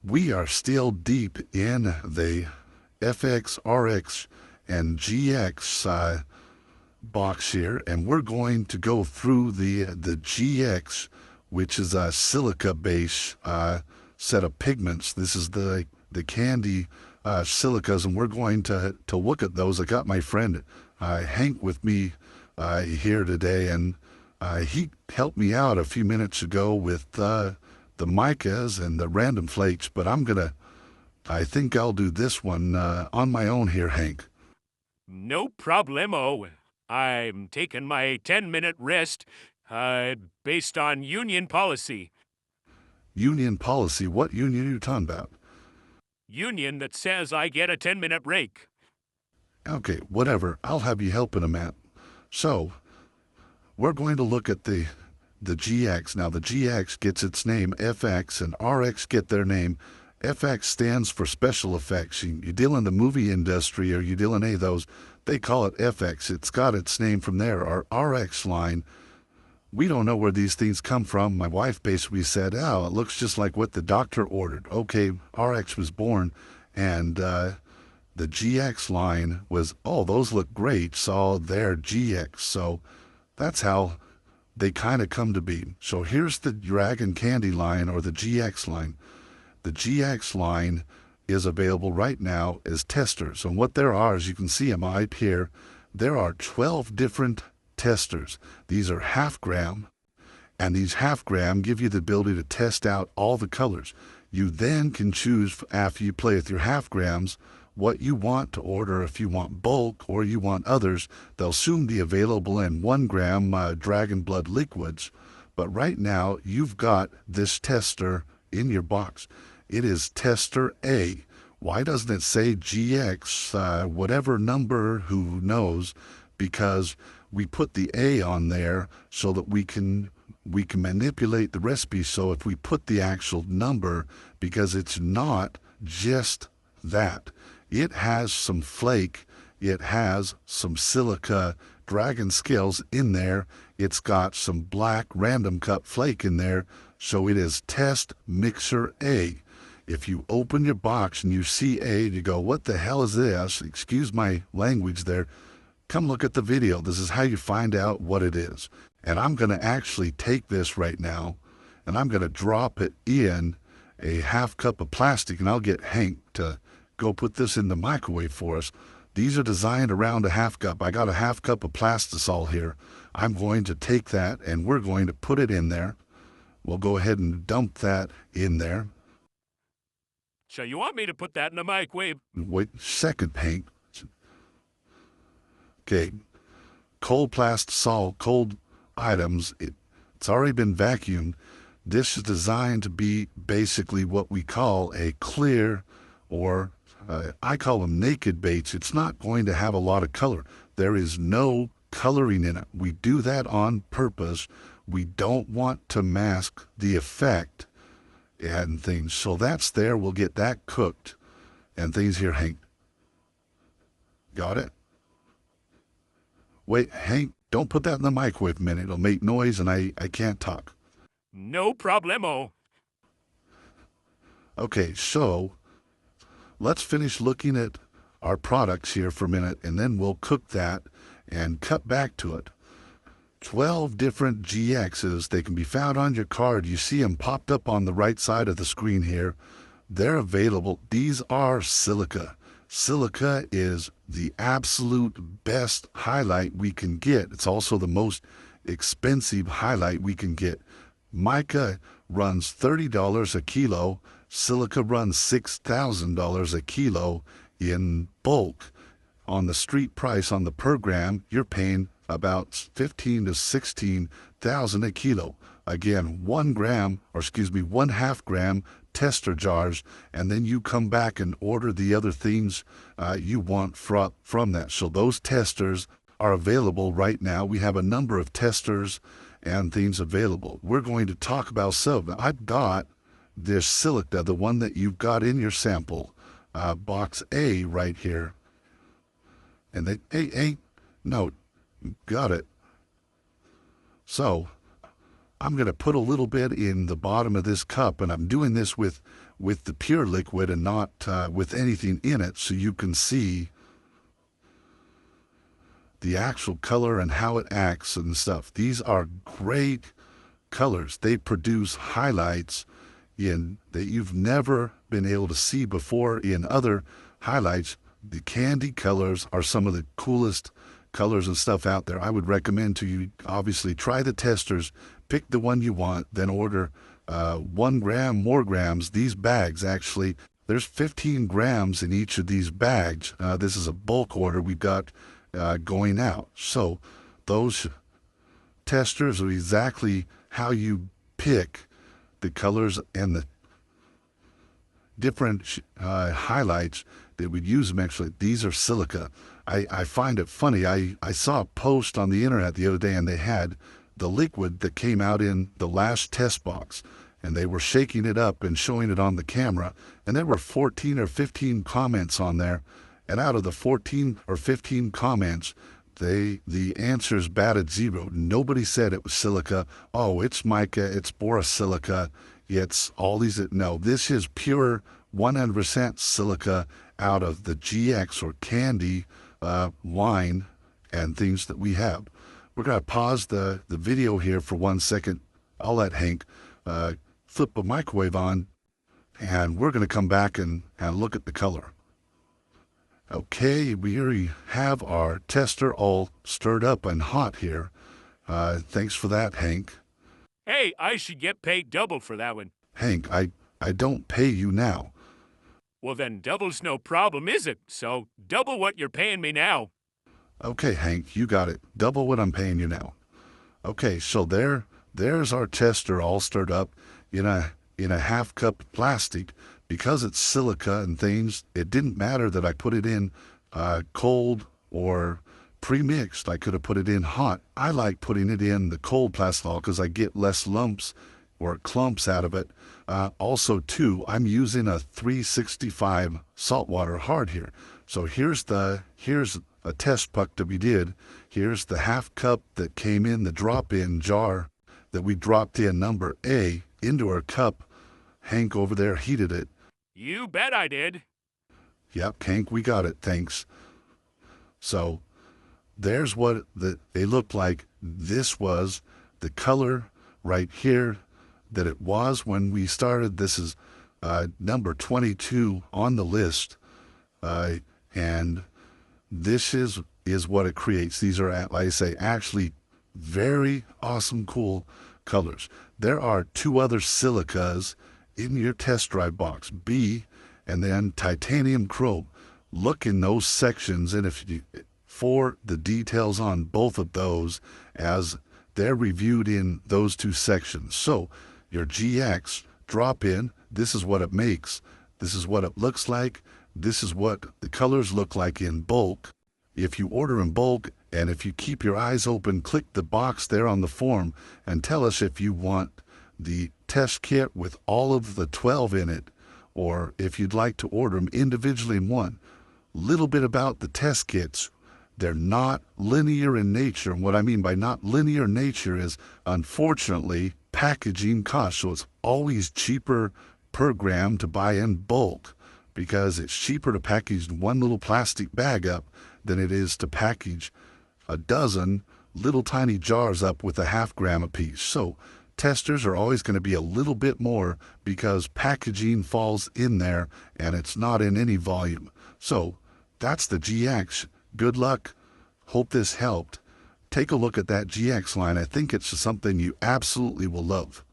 We are still deep in the FX, RX, and GX box here, and we're going to go through the GX, which is a silica base set of pigments. This is the candy silicas, and we're going to look at those. I got my friend Hank with me here today, and he helped me out a few minutes ago with the micas and the random flakes, but I think I'll do this one on my own here, Hank. No problemo. I'm taking my 10-minute rest based on union policy. Union policy? What union are you talking about? Union that says I get a 10-minute break. Okay, whatever. I'll have you helping him out. So, we're going to look at the GX. Now, the GX gets its name FX, and RX get their name. FX stands for special effects. You deal in the movie industry, or you deal in any of those, they call it FX. It's got its name from there. Our RX line, we don't know where these things come from. My wife basically said, oh, it looks just like what the doctor ordered. Okay, RX was born, and the GX line was, oh, those look great, so they're GX. So that's how they kind of come to be. So here's the Dragon Candy line, or the GX line. The GX line is available right now as testers. And what there are, as you can see them right here, there are 12 different testers. These are half gram, and these half gram give you the ability to test out all the colors. You then can choose, after you play with your half grams, what you want to order. If you want bulk or you want others, they'll soon be available in 1 gram Dragon Blood liquids. But right now, you've got this tester in your box. It is tester A. Why doesn't it say GX, whatever number, who knows? Because we put the A on there so that we can manipulate the recipe. So if we put the actual number, because it's not just that. It has some flake, it has some silica dragon scales in there, it's got some black random cut flake in there, so it is test mixer A. If you open your box and you see A, you go, what the hell is this? Excuse my language there. Come look at the video. This is how you find out what it is. And I'm going to actually take this right now, and I'm going to drop it in a half cup of plastic, and I'll get Hank to go put this in the microwave for us. These are designed around a half cup. I got a half cup of plastisol here. I'm going to take that, and we're going to put it in there. We'll go ahead and dump that in there. So you want me to put that in the microwave? Wait a second, Hank. Okay. Cold plastisol, cold items. It's already been vacuumed. This is designed to be basically what we call a clear, or I call them naked baits. It's not going to have a lot of color. There is no coloring in it. We do that on purpose. We don't want to mask the effect and things. So that's there. We'll get that cooked and things here, Hank. Got it? Wait, Hank, don't put that in the microwave a minute. It'll make noise and I can't talk. No problemo. Okay, so let's finish looking at our products here for a minute, and then we'll cook that and cut back to it. 12 different GXs. They can be found on your card. You see them popped up on the right side of the screen here. They're available. These are silica. Silica is the absolute best highlight we can get. It's also the most expensive highlight we can get. Mica runs $30 a kilo. Silica runs $6,000 a kilo in bulk. On the street price, on the per gram, you're paying about $15,000 to $16,000 a kilo. Again, 1 gram, or excuse me, 1/2 gram tester jars, and then you come back and order the other things you want from that. So those testers are available right now. We have a number of testers and things available. We're going to talk about some. I've got this silica, the one that you've got in your sample, box A right here. And they, no, got it. So I'm going to put a little bit in the bottom of this cup, and I'm doing this with the pure liquid and not with anything in it, so you can see the actual color and how it acts and stuff. These are great colors. They produce highlights in that you've never been able to see before in other highlights. The candy colors are some of the coolest colors and stuff out there. I would recommend to you, obviously, try the testers, pick the one you want, then order 1 gram, more grams. These bags, actually, there's 15 grams in each of these bags. This is a bulk order we've got going out. So those testers are exactly how you pick the colors and the different highlights that we'd use them. Actually, these are silica. I find it funny. I saw a post on the internet the other day, and they had the liquid that came out in the last test box, and they were shaking it up and showing it on the camera, and there were 14 or 15 comments on there, and out of the 14 or 15 comments, the answers batted zero. Nobody said it was silica. Oh, it's mica, it's borosilica, it's all these. No, this is pure 100% silica out of the GX or candy wine and things that we have. We're going to pause the video here for 1 second. I'll let Hank flip a microwave on, and we're going to come back and look at the color. Okay, we already have our tester all stirred up and hot here. Thanks for that, Hank. Hey, I should get paid double for that one. Hank, I don't pay you now. Well, then double's no problem, is it? So double what you're paying me now. Okay, Hank, you got it. Double what I'm paying you now. Okay, so there's our tester all stirred up in a half cup of plastic. Because it's silica and things, it didn't matter that I put it in cold or pre-mixed. I could have put it in hot. I like putting it in the cold plastic because I get less lumps or clumps out of it. Also, too, I'm using a 365 saltwater hard here. So here's a test puck that we did. Here's the half cup that came in the drop-in jar that we dropped in number A into our cup. Hank over there heated it. You bet I did. Yep, Hank, we got it, thanks. So there's what they look like. This was the color right here that it was when we started. This is number 22 on the list. And this is what it creates. These are, like I say, actually very awesome, cool colors. There are 2 other silicas in your test drive box, B and then titanium chrome. Look in those sections, and for the details on both of those, as they're reviewed in those 2 sections. So your GX drop in, this is what it makes, this is what it looks like, this is what the colors look like in bulk. If you order in bulk, and if you keep your eyes open, click the box there on the form and tell us if you want the test kit with all of the 12 in it, or if you'd like to order them individually in one. Little bit about the test kits. They're not linear in nature. And what I mean by not linear in nature is, unfortunately, packaging costs. So it's always cheaper per gram to buy in bulk, because it's cheaper to package one little plastic bag up than it is to package a dozen little tiny jars up with a half gram apiece. So testers are always going to be a little bit more because packaging falls in there and it's not in any volume. So that's the GX. Good luck. Hope this helped. Take a look at that GX line. I think it's something you absolutely will love.